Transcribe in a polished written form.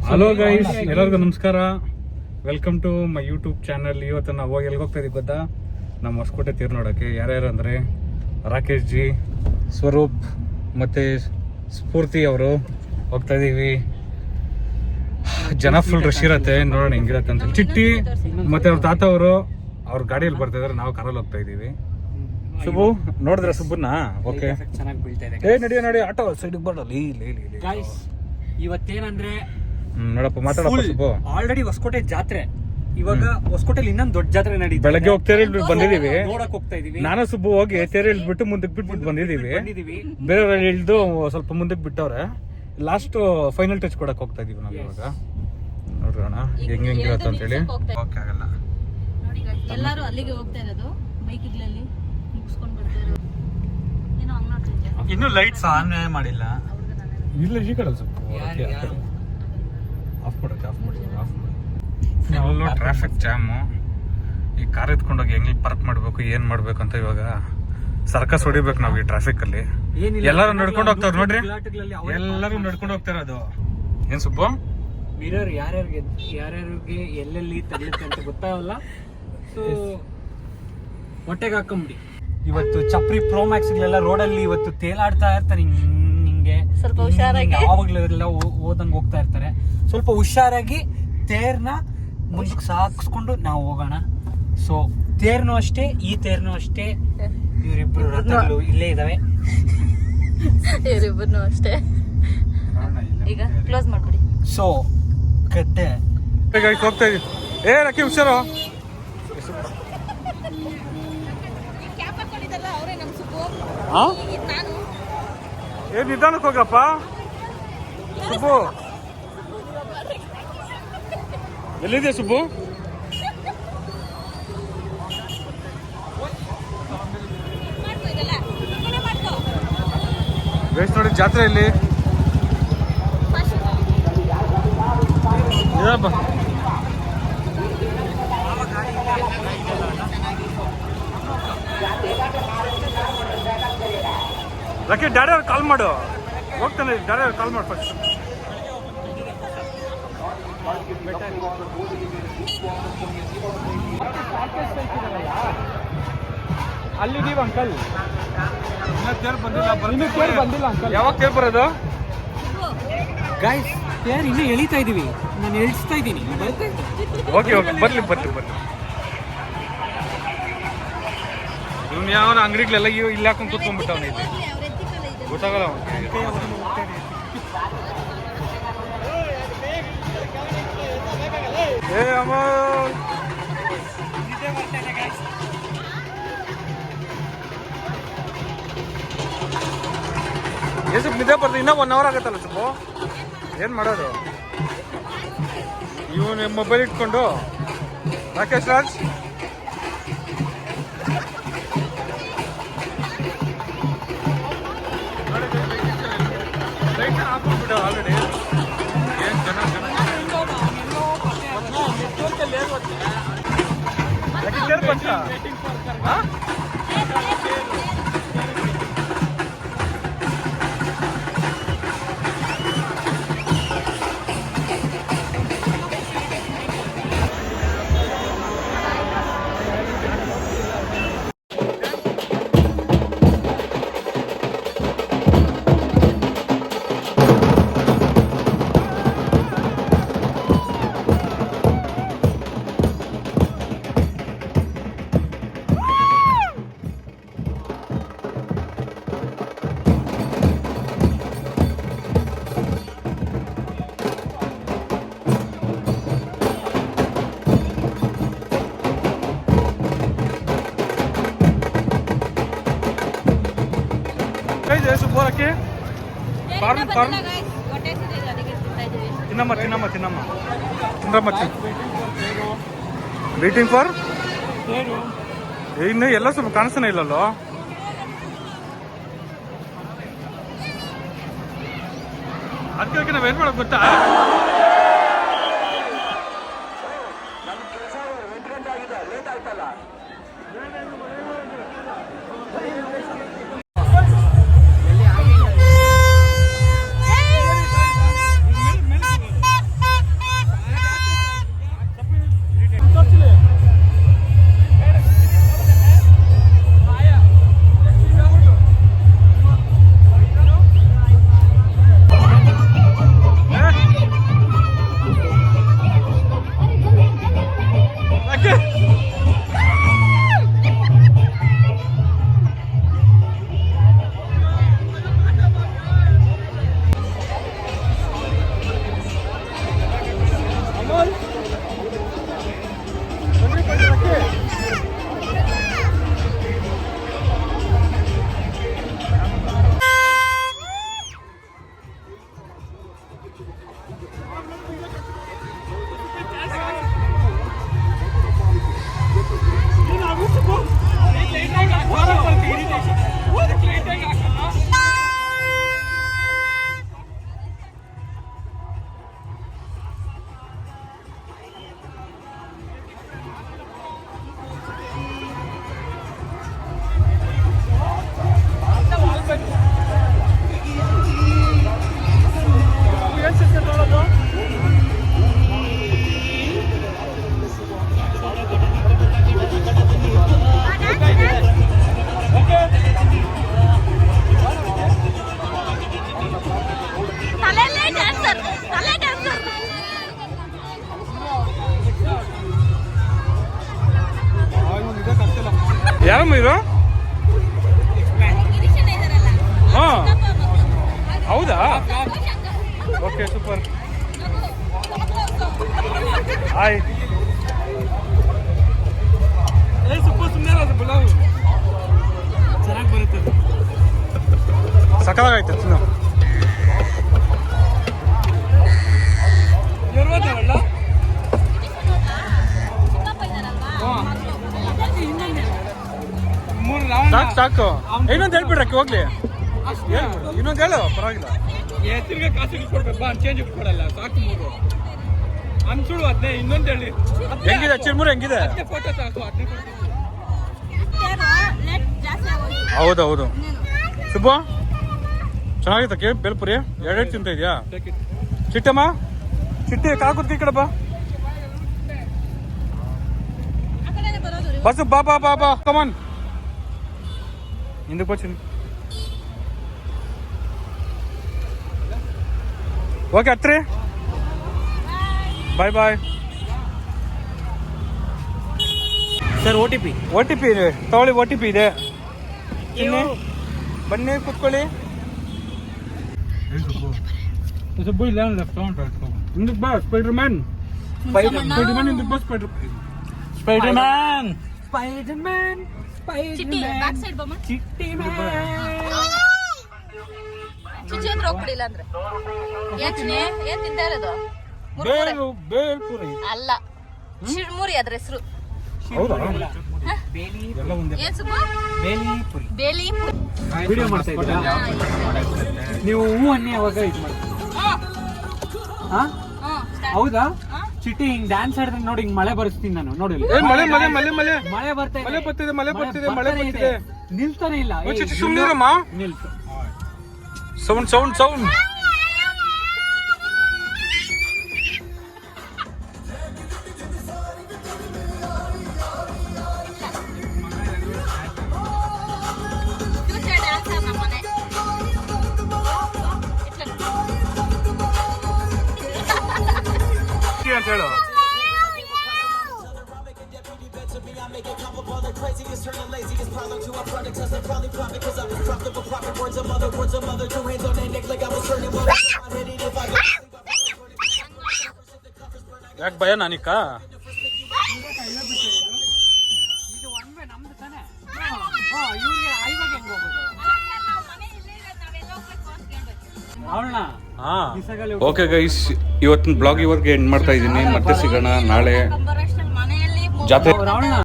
Hello guys, ಎಲ್ಲರಿಗೂ ನಮಸ್ಕಾರ. Welcome to my YouTube channel. ಇವತ್ತು ನಾವು ಎಲ್ಲಿಗೆ ಹೋಗ್ತಾ ಇದೀವಿ ಗೊತ್ತಾ? ನಮ್ಮ ಹೊಸಕೋಟೆ ತೀರ್ ನೋಡೋಕ್ಕೆ. ಯಾರ್ಯಾರು ಅಂದರೆ ರಾಕೇಶ್ ಜಿ, ಸ್ವರೂಪ್ ಮತ್ತು ಸ್ಫೂರ್ತಿ ಅವರು ಹೋಗ್ತಾ ಇದ್ದೀವಿ. ಜನ ಫುಲ್ ರಶ್ ಇರತ್ತೆ, ನೋಡೋಣ ಹೆಂಗಿರತ್ತೆ ಅಂತ. ಚಿಟ್ಟಿ ಮತ್ತು ಅವ್ರ ತಾತ ಅವರು ಅವ್ರ ಗಾಡಿಯಲ್ಲಿ ಬರ್ತಾ ಇದಾರೆ, ನಾವು ಕಾರಲ್ಲಿ ಹೋಗ್ತಾ ಇದ್ದೀವಿ. ಸುಬ್ಬು ನೋಡಿದ್ರೆ ಸುಬ್ಬನ್ನ ಓಕೆ ಚೆನ್ನಾಗಿ ಬೀಳ್ತಾ ಇದೆ. ನಡಿ ಆಟೋ ಸೈಡಿಗೆ ಬರಲಿ. ಇವತ್ತೇನಂದ್ರೆ ನೋಡಪ್ಪ ಮಾತಾಡಪ್ಪ ಸುಬ್ಬು. ಆಲ್ರೆಡಿ ಹೊಸಕೋಟೆ ಜಾತ್ರೆ, ಇವಾಗ ಹೊಸಕೋಟೆಲಿ ಇನ್ನೊಂದು ದೊಡ್ಡ ಜಾತ್ರೆ ನಡೀತಿದೆ. ಬೆಳಗ್ಗೆ ಹೋಗಿ ತೇರು ಬಂದಿದೀವಿ, ನೋಡಕ್ ಹೋಗ್ತಾ ಇದೀವಿ. ನಾನು ಸುಬ್ಬು ಹೋಗಿ ತೇರು ಇಳ್ಬಿಟ್ಟು ಮುಂದಕ್ಕೆ ಬಿಟ್ಬಿಟ್ಟು ಬಂದಿದೀವಿ. ಬೇರೆಯವ್ರ ಇಳ್ದು ಸ್ವಲ್ಪ ಮುಂದಕ್ಕೆ ಬಿಟ್ಟವ್ರೆ. ಲಾಸ್ಟ್ ಫೈನಲ್ ಟಚ್ ಕೊಡಕ್ ಹೋಗ್ತಾ ಇದೀವಿ ನಾವು ಇವಾಗ. ನೋಡ್ರೋಣ ಹೆಂಗಿರತ್ತ ಅಂತ ಹೇಳಿ. ಓಕೆ ಆಗಲ್ಲ, ಎಲ್ಲರೂ ಅಲ್ಲಿಗೆ ಹೋಗ್ತಾ ಇರೋದು. ಮೈಕಿಗಳಲ್ಲಿ ಮುಗಿಸ್ಕೊಂಡು ಬರ್ತಾ ಇರೋದು. ಏನೋ ಹಂಗ್ ನೋಡ್ತಿದ್ದೆ. ಇನ್ನು ಲೈಟ್ಸ್ ಆನ್ ಮಾಡಿಲ್ಲ. ಇಲ್ಲ ಈ ಕಡೆ ಸ್ವಲ್ಪ ಆಫ್ ಮಾಡಕ್ಕೆ ಆಫ್ ಮಾಡಿ. Traffic jam. ಈ ಕಾರ್ ಎತ್ಕೊಂಡೋಗಿ ಹೆಂಗ್ ಪಾರ್ಕ್ ಮಾಡ್ಬೇಕು, ಏನ್ ಮಾಡ್ಬೇಕು ಅಂತ ಇವಾಗ ಸರ್ಕಸ್ ಹೊಡಿಬೇಕು ನಾವು ಈ ಟ್ರಾಫಿಕ್ ಅಲ್ಲಿ. ಎಲ್ಲರೂ ನಡ್ಕೊಂಡು ಹೋಗ್ತಾರ ನೋಡ್ರಿ, ಎಲ್ಲರೂ ನಡ್ಕೊಂಡು ಹೋಗ್ತಾರ. ಅದು ಏನ್ ಸುಬ್ಬು ಮಿರರ್ ಯಾರ್ಯಾರಿಗೆ ಎಲ್ಲೆಲ್ಲಿ ತಡೆಯುತ್ತೆ ಅಂತ ಗೊತ್ತಾಗಲ್ಲ. ಸೊ ಹೊಟ್ಟೆಗೆ ಹಾಕೊಂಬಿಡಿ. ಇವತ್ತು ಚಪ್ರಿ ಪ್ರೋ ಮ್ಯಾಕ್ಸ್ಗಳೆಲ್ಲ ರೋಡಲ್ಲಿ ಇವತ್ತು ತೇಲಾಡ್ತಾ ಇರ್ತಾರೆ. ಹಿಂಗೆ ಸ್ವಲ್ಪ ಹುಷಾರಾಗಿ ಯಾವಾಗ್ಲೆಲ್ಲ ಓದಂಗ್ ಹೋಗ್ತಾ ಇರ್ತಾರೆ. ಸ್ವಲ್ಪ ಹುಷಾರಾಗಿ ತೇರ್ನ ಮುಂದಕ್ಕೆ ಸಾಗಿಸ್ಕೊಂಡು ನಾವು ಹೋಗೋಣ. ಸೊ ತೇರ್ನು ಅಷ್ಟೇ, ಈ ತೇರ್ನು ಅಷ್ಟೇ. ಇವರಿಬ್ರು ರಥಗಳು ಇಲ್ಲೇ ಇದಾವೆ. ಇವರಿಬ್ಬರು ಅಷ್ಟೇ. ಈಗ ಕ್ಲೋಸ್ ಮಾಡ್ಬಿಡಿ. ಸೊ ಕತ್ತೆ ಹೋಗ್ತಾ ಇದೀವಿ. ಏ ರಕ್ಕಿ ಹುಷಾರು. ಏನ್ ನಿಧಾನಕ್ಕೆ ಹೋಗಪ್ಪ ಸುಬ್ಬು. ಎಲ್ಲಿದೆ ಸುಬ್ಬು? ಬೇಸ್ ನೋಡಿ ಜಾತ್ರೆಯಲ್ಲಿ ರಕಿ ಡ್ಯಾಡಿ ಅವ್ರು ಕಾಲ್ ಮಾಡು. ಹೋಗ್ತಾನೆ, ಡ್ಯಾಡಿ ಅವ್ರು ಕಾಲ್ ಮಾಡು ಫಸ್ಟ್. ಅಲ್ಲಿದ್ದೀವಿ ಅಂಕಲ್. ತೇರು ಬಂದಿಲ್ಲ ಅಂಕಲ್. ಯಾವಾಗ ತೇರು ಬರೋದು? ಗೈಸ್ ತೇರ್ ಇನ್ನೂ ಎಳಿತಾ ಇದೀವಿ. ನಾನು ಎಳಿಸ್ತಾ ಇದ್ದೀನಿ. ಓಕೆ ಬರ್ಲಿ. ಇವ್ನು ಯಾವನ ಅಂಗಡಿಗಳೆಲ್ಲ ಇಲ್ಲಿ ಹಾಕೊಂಡು ಕೂತ್ಕೊಂಡ್ಬಿಟ್ಟವನ. ಇದು ಗೊತ್ತಾಗಲ್ಲ ಏ ಅಮ್ಮ. ಸ್ವಲ್ಪ ನಿದ್ದೆ ಬರ್ತದೆ. ಇನ್ನೂ 1 ಅವರ್ ಆಗತ್ತಲ್ಲ ಸ್ವಲ್ಪ. ಏನು ಮಾಡೋದು? ಇವನು ಮೊಬೈಲ್ ಇಟ್ಕೊಂಡು ರಾಕೇಶ್ ರಾಜ್ ಆಲ್ರೆಡಿ. ಏನು ಜನ ಬಂತ. ಸುಬ್ಬರಕ್ಕೆ ತಿನ್ನಮ್ಮ. ವೇಟಿಂಗ್ ಫಾರ್ ಇನ್ನು ಎಲ್ಲ ಸ್ವಲ್ಪ ಕಾಣಿಸ್ತಾನೆ ಇಲ್ಲಲ್ಲೋ. ಅದಕ್ಕೆ ನಾವೇನ್ ಮಾಡೋದು ಗೊತ್ತಾ? ಯಾರಮ್ಮ ಇರೋ? ಹಾ ಹೌದಾ? Okay super. ಹಾಯ್. ಚೆನ್ನಾಗಿ ಬರುತ್ತೆ. ಸಕಾಲಾಗೈತೆ ತಿನ್ನು. ಸಾಕು ಸಾಕು. ಇನ್ನೊಂದು ಹೇಳ್ಬಿಡ್ರಕ್ಕೆ ಹೋಗ್ಲಿ. ಇನ್ನೊಂದು ಹೇಳು ಪರವಾಗಿಲ್ಲ. ತಿರ್ಗಾ ಕಾಸು ಇಟ್ಕೊಡ್ಬೇಕು ಬಾ, ಚೇಂಜ್ ಇಟ್ಕೊಡಲ್ಲ. ಸಾಕು 3 ಅನ್ಸುಡು. ಅದನ್ನೇ ಇನ್ನೊಂದು ಹೇಳಿ. ಹೆಂಗಿದೆ ಚಿರ್ಮುರಿ ಹೆಂಗಿದೆ? ಫೋಟೋ ಸಾಕು. ಅದನ್ನೇ ಹೌದೌದು. ಸುಬ್ಬ ಚೆನ್ನಾಗಿತ್ತಕ್ಕೆ ಬೇಲ್ಪುರಿ. ಎರಡೆರಡು ತಿಂತ ಇದೆಯಾ? ಚಿಟ್ಟಮ್ಮ ಚಿಟ್ಟಿ ಕಾಕುತ್ತಿ ಈ ಕಡೆ ಬಾ. ಬಸ್ ಬಾ ಬಾ ಬಾ ಬಾ ಕಮಾನ್. ಹಿಂದಕ್ಕೆ ಬಚ್ಚಿನಿ. ಓಕೆ ಹತ್ರಿ. ಬಾಯ್ ಬಾಯ್. ಸರ್ OTP ಇದೆ ತಗೊಳ್ಳಿ. OTP ಇದೆ. ಬನ್ನಿ ಕೂತ್ಕೊಳ್ಳಿ. ಸುಬ್ಬು ಇಲ್ಲ ಲೆಫ್ಟ್ ಹಿಂದಕ್ಕೆ ಬಾ. ಸ್ಪೈಡರ್ಮ್ಯಾನ್ ಹಿಂದಕ್ಕೆ ಬಾ. ಸ್ಪೈಡರ್ಮ್ಯಾನ್ ಚಿಟ್ಟಿ ಬ್ಯಾಕ್ ಸೈಡ್ ಬಮ್ಮ. ಚಿಟ್ಟಿ ಚುಚ್ಚಿ ಹತ್ರ ಹೋಗ್ಬಿಡಿಲ್ಲ ಅಂದ್ರೆ ಯೋಚನೆ ಏನ್ ತಿಂತಾ ಇರೋದು? ಬೇಲ್ಪುರಿ ಅಲ್ಲ, ಶಿರ್ಮುರಿ ಅದ್ರ ಹೆಸರು. ಹೌದಾ? ಬೇಲಿ ಎಲ್ಲ ಒಂದೇ. ಏನ್ ಸುಬ್ಬ? ಬೇಲಿಪುರಿ. ಬೇಲಿ ವಿಡಿಯೋ ಮಾಡ್ತಾ ಇದ್ದೀರಾ ನೀವು? ಹೂ ಅನ್ನಿ ಯಾವಾಗ ಇದು ಮಾಡಿ. ಹಾ ಹೌದಾ? ಚಿಟ್ಟಿ ಹಿಂಗ್ ಡ್ಯಾನ್ಸ್ ಆಡಿದ್ರೆ ನೋಡಿ, ಹಿಂಗ್ ಮಳೆ ಬರ್ಸ್ತೀನಿ ನಾನು. ನೋಡಿ ಮಳೆ ಮಳೆ ಮಳೆ ಮಳೆ ಮಳೆ ಬರ್ತಾ ಇದೆ. ಮಳೆ ಬರ್ತಿದೆ ಮಳೆ ಬರ್ತಿದೆ ಮಳೆ ಬರ್ತಿದೆ. ನಿಲ್ತಾನೆ ಇಲ್ಲ. ಸುಮ್ಮನಿರಮ್ಮ. ನಿಲ್ತು. Sound sound sound. Future dancer ನಮ್ಮನೆ. ಅಂತ ಹೇಳು. ಯಾಕೆ ಭಯ ನಾನಿಕ? ಇದು ಒನ್ ವೇ ನಮ್ದು ತಾನೆ. ಇವ್ರಿಗೆ ಐವಾಗ ಹೆಂಗ್ ಹೋಗೋದು? ಅವಳನ್ನ ಓಕೆ ಗೈಸ್, ಇವತ್ತಿನ ಬ್ಲಾಗ್ ಇವ್ರಿಗೆ ಎಂಡ್ ಮಾಡ್ತಾ ಇದ್ದೀನಿ. ಮತ್ತೆ ಸಿಗೋಣ ನಾಳೆ. ಮನೆಯಲ್ಲಿ ಜಾತ್ರೆ. ಅವಳನ್ನ